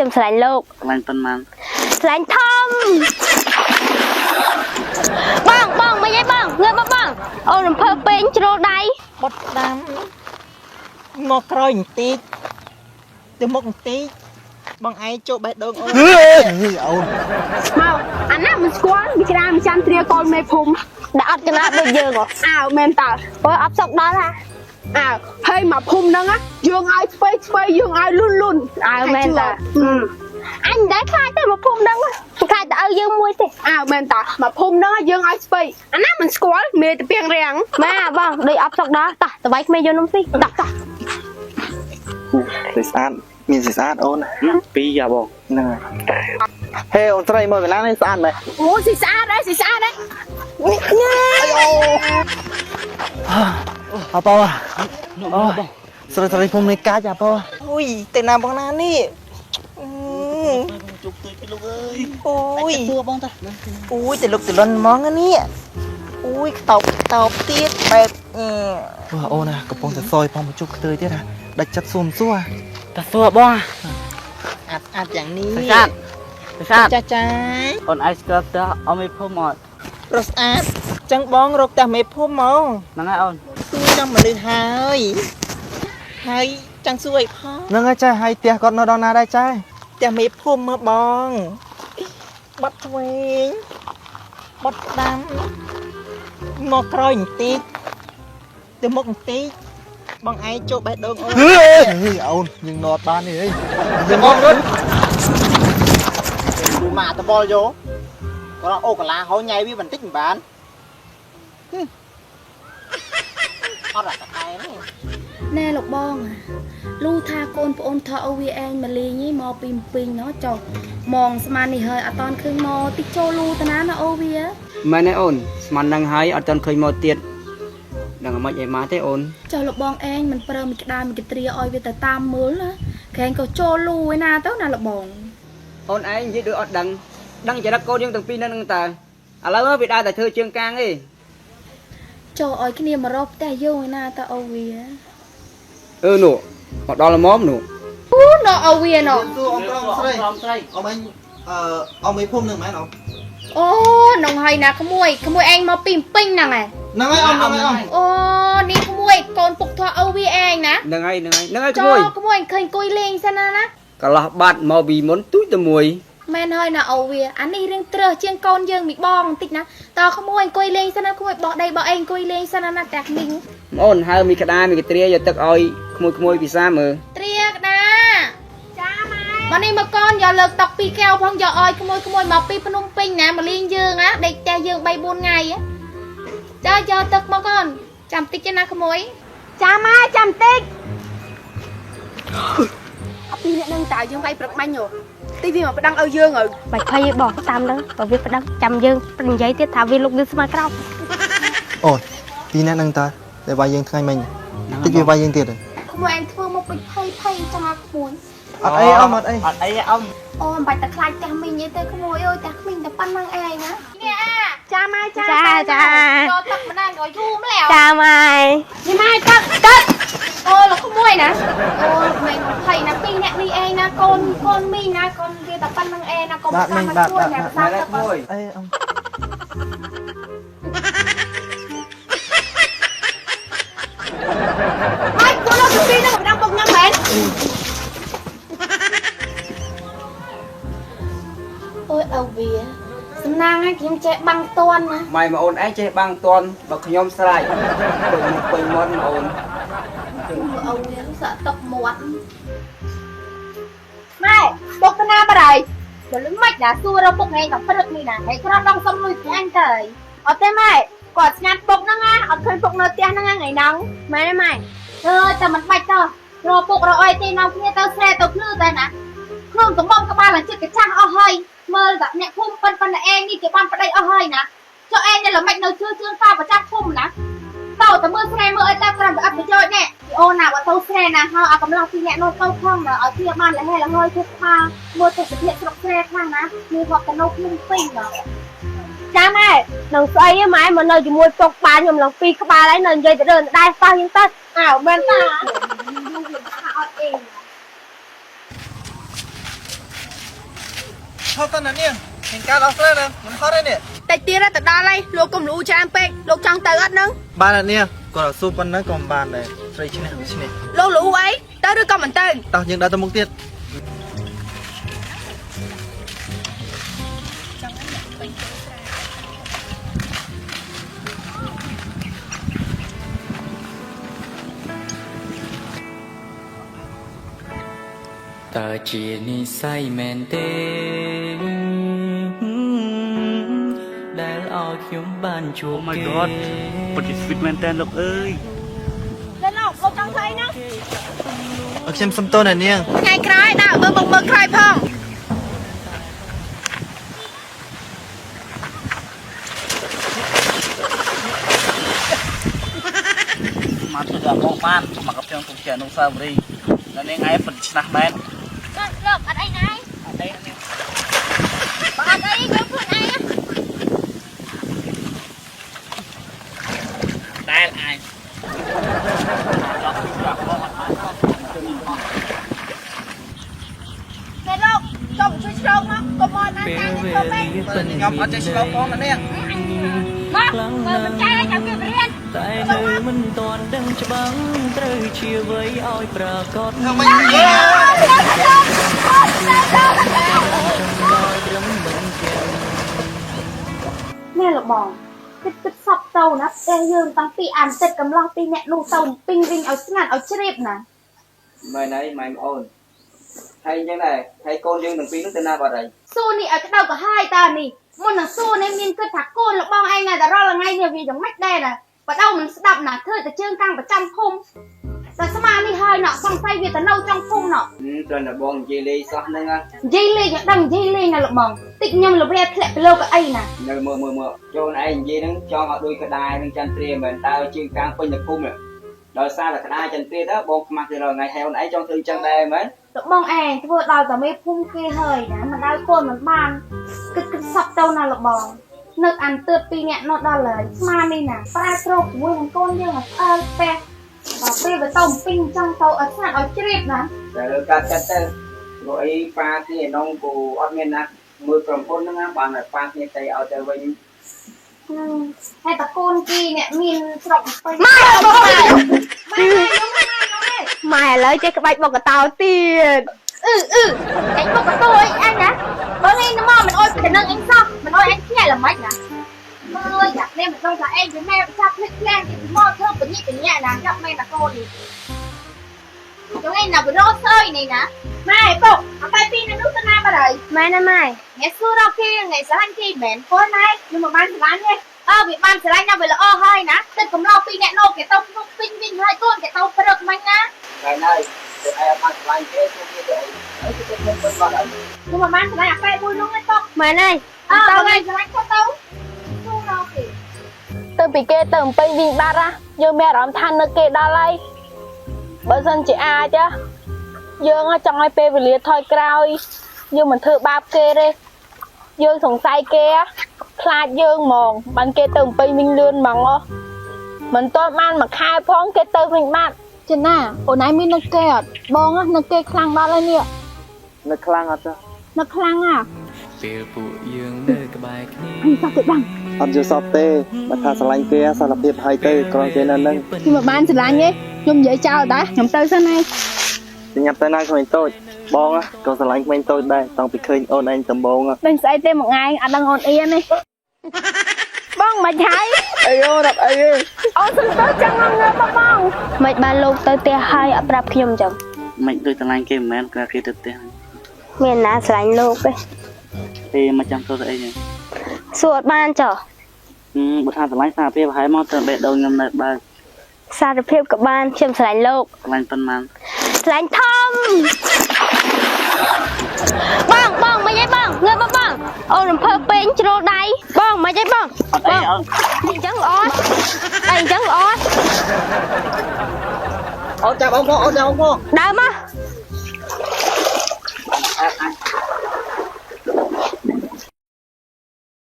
ខ្ញុំស្រឡាញ់លោកស្រឡាញ់ប៉ុន្មានស្រឡាញ់ធំបងមិនអីបងងើបបងអូនរំភើបពេញជ្រុលដៃបត់ដាំមកក្រោយបន្តិចទៅមុខបន្តិចបងឯងចូលបេះដូងអូនអូនមកអាណាមិនស្គាល់វាក្រាមចាំត្រាកូនមេភូមិដែលអត់កណាដូចយើងអើមែនតើបើអត់សុកដល់ហ่ะហើយមកភូមិហ្នឹងយើងឲ្យស្ពៃយើងឲ្យលុនមែនតើអញដែរខ្លាចទៅមកភូមិហ្នឹងខ្លាចទៅឲ្យយើងមួយទេមែនតើមកភូមិហ្នឹងយើងឲ្យស្ពៃអាណាមិនស្គាល់មេតាពីងរាំងម៉ាបងដូចអត់សុកដល់តោះទៅវាយក្មេងយកនំស៊ីតោះស្អាតមានស្អាតអូនពីរយ៉ាបងហ្នឹងហេអូនស្រីមើលកន្លងនេះស្អាតមែនអូស៊ីស្អាតហើយញ៉ាអប៉ោស្រីភូមិនេះកាច់អប៉ោអូយទៅណាបងណានេះជុកទៅពីលោកអើយអូយទួបងតាអូយទៅលុកទៅលន់ហ្មងនេះអូយតបទៀតបែបអូនណាកំពុងតែសយផងមកជុកខ្ទើយទៀតណាដាច់ចិត្តស៊ូមសួរតាសួរបងអាត់យ៉ាងនេះស្អាតចាអូនអាយស្គាល់ទៅអមេភូមិអត់រស្អាតចឹងបងរកតែមេភូមិហ្មងហ្នឹងហើយអូនសួរដល់មនុស្សហើយចាំងសួរអីផងហ្នឹងហើយចាហើយផ្ទះគាត់នៅដល់ណាដែរចាផ្ទះមេភូមិមើលបងបាត់ឆ្វេងបាត់ស្ដាំមកក្រោយបន្តិចទៅមុខបន្តិចបងឯងចូលបេះដូងអូនអូនយើងនត់បាននេះហីយើងអត់រត់ดูម៉ាក់តបល់យោគាត់អូកលាហោញ៉ៃវាបន្តិចមិនបានអត់រកតែនេះណែលោកបងលូថាកូនប្អូនថតអូវាឯងមកលេងនេះមកពីពីងណោះចុះមកស្មាននេះហើយអត់តន់ឃើញមកតិចចូលលូតាណាណាអូវាមែនទេអូនស្មាននឹងហើយអត់តន់ឃើញមកទៀតដឹងមិនអីមកទេអូនចុះលោកបងឯងមិនប្រើមួយក្តារមួយកត្រាឲ្យវាទៅតាមមើលណាក្រែងក៏ចូលលូឯណាទៅណាលោកបងអូនឯងនិយាយដូចអត់ដឹងចរិតកូនយើងទាំងពីរនឹងតើឥឡូវវាដើរតែធ្វើជើងកាងទេចូលឲ្យគ្នាមករកផ្ទះយើងឯណាតើអូវានោះមកដល់ល្មមនោះអូណូអូវាណូទូអ៊ំប្រុសស្រីអ៊ំអញអ៊ំមេភូមិនឹងមែនអ៊ំអូនងហើយណាក្មួយឯងមកពីពេញហ្នឹងហើយហ្នឹងហើយអ៊ំអូនេះក្មួយកូនពុកថោអូវាឯងណាហ្នឹងហើយក្មួយឃើញគួយលេងសិនណាកន្លោះបាត់មកពីមុនទូចតែមួយមែនហើយណាអូវាអានេះរឿងត្រឹសជាងកូនយើងមីបងបន្តិចណាតើក្មួយអង្គុយលេងសិនណាក្មួយបោះដីបោះអីអង្គុយលេងសិនណាតាក្មីងអូនហើមីក្តារមីកត្រាយកទឹកឲ្យក្មួយពិសាមើលត្រាក្តាចាម៉ែមកនេះមកកូនយកលើកតុក2កែវផងយកឲ្យក្មួយមកពីភ្នំពេញណាមកលេងយើងណាដេកផ្ទះយើង3 4ថ្ងៃចាយកទឹកមកកូនចាំតិចណាក្មួយចាម៉ែចាំតិចអពីអ្នកនឹងតើយើងវាយព្រឹកបាញ់ហ៎ទីវាមកប្តឹងឲ្យយើងហើយបាច់ភ័យបោះតាមហ្នឹងបើវាប្តឹងចាំយើងនិយាយទៀតថាវាលុកយើងស្មើក្រោបអូពីអ្នកនឹងតើតែវាយយើងថ្ងៃមិញតិចវាវាយយើងទៀតក្មួយឯងធ្វើមកពេញភ័យចាំមកក្មួយអត់អីអ៊ំអត់អីអ៊ំអូមិនបាច់តែខ្លាចផ្ទះមីងទេក្មួយអើយផ្ទះមីងតែប៉ុណ្្នឹងឯងណានេះចាម៉ែចាយកទឹកម្ដងឲ្យយូរម្ល៉េះចាម៉ែនេះម៉ែទឹកអូលោកក្មួយណាអូមិនភ័យណាពីរអ្នកនេះឯងណាកូនមីងណាកូនវាតែប៉ុណ្្នឹងឯងណាកុំតាមមកជួយអ្នកផ្សារទឹកអីអ៊ំហើយគូលោកពីរនឹងម្ដងពុកញ៉ាំមែនអូយអូវាសំណាងឲ្យខ្ញុំចេះបាំងតន់ណាម៉ែមកអូនឯងចេះបាំងតន់បើខ្ញុំស្រែកពេញមាត់អូនអូវាសាក់តុកមាត់ម៉ែពុកទៅណាបាត់ហើយបើលឹងមិនណាសួររកពុកហែងតែព្រឹកនេះណាហែងគ្រាន់ដងសុំលុយពីអញទៅអត់ទេម៉ែគាត់ស្ងាត់ពុកហ្នឹងណាអត់ឃើញពុកនៅផ្ទះហ្នឹងថ្ងៃហ្នឹងម៉ែម៉ែតែមិនបាច់ទៅរកពុករកអីទេនាំគ្នាទៅស្រែទៅភ្លឺតែណាខ្លួនកំងក្បាលឡើងចិត្តកញ្ចាំងអស់ហើយមើលតែអ្នកភូមិប៉ុណ្ណឯងនេះគេបានប្តីអស់ហើយណាចុះឯងនៅល្មិចនៅជឿជឿនប៉ាប្រចាំភូមិណាតើតែមើលស្រែមើលអីតែក្រំប្រអប់ប្រយោជន៍ណែអូនណាបើទៅស្រែណាហើយអាកំឡុងពីអ្នកនោះទៅផងណាឲ្យគ្នាបានលះលហើយធ្វើស្មាមើលទេសភាពស្រុកស្រែខ្លះណាមានហត់កណូភ្នំពេញណាចាម៉ែនឹងស្អីម៉ែមកនៅជាមួយពុកបានខ្ញុំឡើងពីក្បាលហើយនៅនិយាយទៅដើរដែរប៉ះយើងទៅមែនតាអត់អី Thôi tao nè nè, hình cá lóc lên nè, mình thoát đây nè. តែទៀតទៅដល់ហើយលោកកុំលូច្រើនពេកលោកចង់ទៅអត់នឹង Ba nè nè, còn là xu phân nó còn bàn này, rồi chứ này, chứ này. លោកលូអីទៅឬក៏មិនទៅ Tao nhưng đã tao mục tiết. Ta chỉ ni say men tê đã ao khiếm ban chuột. Oh my god ពិតជា sweet មែនតើលោកអើយ លោកលោកចង់ធ្វើអីណា Ở xem xăm tô nè nè. ថ្ងៃក្រោយដើរមើលមុខមើលក្រោយផង មកទៅដល់បងបានមកกับខ្ញុំទុកជាអនុស្សាវរីយ៍ដល់នាងឯងពិតឆ្នះមែន លោកអត់អីណា អត់ទេនាង បើអត់អីយកខ្លួនឯង ដែលឯងដល់ពីប្រាប់បងអត់បានទៅនេះផង តែលោកចង់ជួយឆ្លងមកកុំមកណាចាញ់ធ្វើពេក Tao nhìn ngọc ở trên silo con nè nè. មកមើលមិនចាញ់ឲ្យចាំគេបរៀន តែនៅមិនទាន់ដឹងច្បាស់ត្រូវជាអ្វីឲ្យប្រកប Thằng mình gì vậy? នេះលោកបងគិតសពទៅណាតែយើងតាំងពីអានទឹកកំឡោះពីអ្នកនោះទៅពីងវិញឲ្យស្ងាត់ឲ្យជ្រាបណា មែនហើយម៉ែបងអូនហើយអញ្ចឹងដែរហើយកូនយើងទាំងពីរនោះទៅណាបាត់ហើយ សួរនេះឲ្យក្តៅក៏ហើយតើនេះមុននឹងសួរនេះមានគិតថាកូនរបស់ឯងណាតែរាល់ថ្ងៃនេះវាយ៉ាងម៉េចដែរណាបើដៅមិនស្ដាប់ណាធ្វើតែជើងកាំងប្រចាំភូមិតែស្មានេះហើយណោះសង្ស័យវាទៅនៅtrongភូមិណោះ ត្រឹមតែបងនិយាយលេងសោះហ្នឹង និយាយលេងឲ្យដឹងនិយាយលេងណាលោកបងតិចខ្ញុំលវែធ្លាក់ទៅលើកៅអីណា នៅមើលចូលឯងនិយាយហ្នឹងចង់ឲ្យដូចក្តារនឹងចន្ទ្រាមែនតើជើងកាងពេញទៅភូមិដល់សារតែក្តារចន្ទ្រាទៅបងខ្មាស់ទៅរាល់ថ្ងៃហើយអូនឯងចង់ធ្វើអញ្ចឹងដែរមែន លោកបងឯងធ្វើដល់តែមេភូមិគេហើយណាមិនដៅកូនមិនបានគិតសពទៅណាលោកបងនឹកអានទើបពីអ្នកនោះដល់ហើយស្មានេះណាប្រែត្រោកជាមួយនឹងកូនយើងឲ្យស្អើពេះដល់ពេលទៅពីងចង់ទៅឲ្យស្ងាត់ឲ្យជ្រាបណា តែលើកាត់ចិត្តទៅព្រោះអីប៉ាគេឯនោះគូអត់មានណាមើលក្រុមហ៊ុនហ្នឹងណាបានតែប៉ាគ្នាទៅឲ្យទៅវិញ ហើយតកូនគីអ្នកមានស្រុកពេញម៉ែបងម៉ែឥឡូវចេះក្បាច់បុកកតោទៀតអឺអញបុកកតោអីអញណាបើនេះមកមិនអុយទៅនឹងអញសោះមិនអុយអញខ្ញាក់ល្មិចណាមើលយ៉ាប់នេះមិនដឹងថាអេវាម៉ែប្រចាប់ភ្លេចខ្លាំងទីមកធ្វើបញ្ញាបញ្ញាណាចាប់ម៉ែតកូននេះចង់ឯណាបរោស្អើយនេះណាម៉ែបុកអត់ទៅពីនៅនោះទៅណាបាត់ហើយម៉ែណាម៉ែអ្នកសួររកគេថ្ងៃស្លាញ់គេមែនកូនម៉ែខ្ញុំមកបានស្លាញ់ទេវាបានស្រឡាញ់ដល់វាល្អហើយណាទឹកកំឡោះពីអ្នកនោះគេទៅក្នុងពេញវិញហើយកូនគេទៅព្រឹកមិញណា ហើយហើយទៅឯអត់បានឆ្លាញ់ទេពួកគេទៅអីទៅទៅទៅបាត់ហើយ ខ្ញុំមកបានស្រឡាញ់អាប៉ែមួយនោះឯងតុកមែនហើយទៅហើយស្រឡាញ់ទៅទៅទូរកគេទៅពីគេទៅពេញវិញបាត់ណាយើងមានអារម្មណ៍ថានឹកគេដល់ហើយបើសិនជាអាចយើងចង់ឲ្យពេលវេលាថយក្រោយយើងមិនធ្វើបាបគេទេយើងសង្ស័យគេខ្លាចយើងហ្មងបានគេទៅពេញវិញលឿនហ្មងមិនទាន់បានមួយខែផងគេទៅវិញបាត់ចេះណាអូនឯងមាននឹកគេអត់បងនឹកគេខ្លាំងដល់ហើយនេះ នៅខ្លាំងអត់ទេ នឹកខ្លាំង ពេលពួកយើងនៅក្បែរគ្នា សោះទៅដឹង អត់យល់សពទេបើថាស្រឡាញ់គេសារភាពហើយទៅគ្រាន់គេនៅនឹង ខ្ញុំមិនបានស្រឡាញ់ទេខ្ញុំនិយាយចោលដែរខ្ញុំទៅសិនហើយ ញ៉ាំទៅណាក្មេងតូចបងក៏ស្រឡាញ់ក្មេងតូចដែរតាំងពីឃើញអូនឯងដំបូង ដឹងស្អីទេមួយថ្ងៃអត់ដឹងអូនអៀនទេបងមិនហើយ អីអូរាប់អី អូនសុំទៅចាំងងើបបងមិនបានលោកទៅផ្ទះហើយអត់ប្រាប់ខ្ញុំចឹង មិនដូចឆ្លាញ់គេមិនមែនគេទៅផ្ទះ មានណាស្រឡាញ់លោកទេ ទេមកចាំទៅអីហ្នឹង សួរអត់បានចុះ បើថាឆ្លាញ់សារភាពហើយមកទៅបេះដូងខ្ញុំនៅបើ សារភាពក៏បានខ្ញុំស្រឡាញ់លោក ឆ្លាញ់ប៉ុន្មាន ស្រឡាញ់ធំបងមិនអីបងងើបបងអូនរំភើបពេញជ្រុលដៃបងមិនអីបង អត់អីអត់ អញ្ចឹងល្អតែអញ្ចឹងល្អ អូនចាប់អូនមកអូនចាប់អូនមក ដើរមក អាច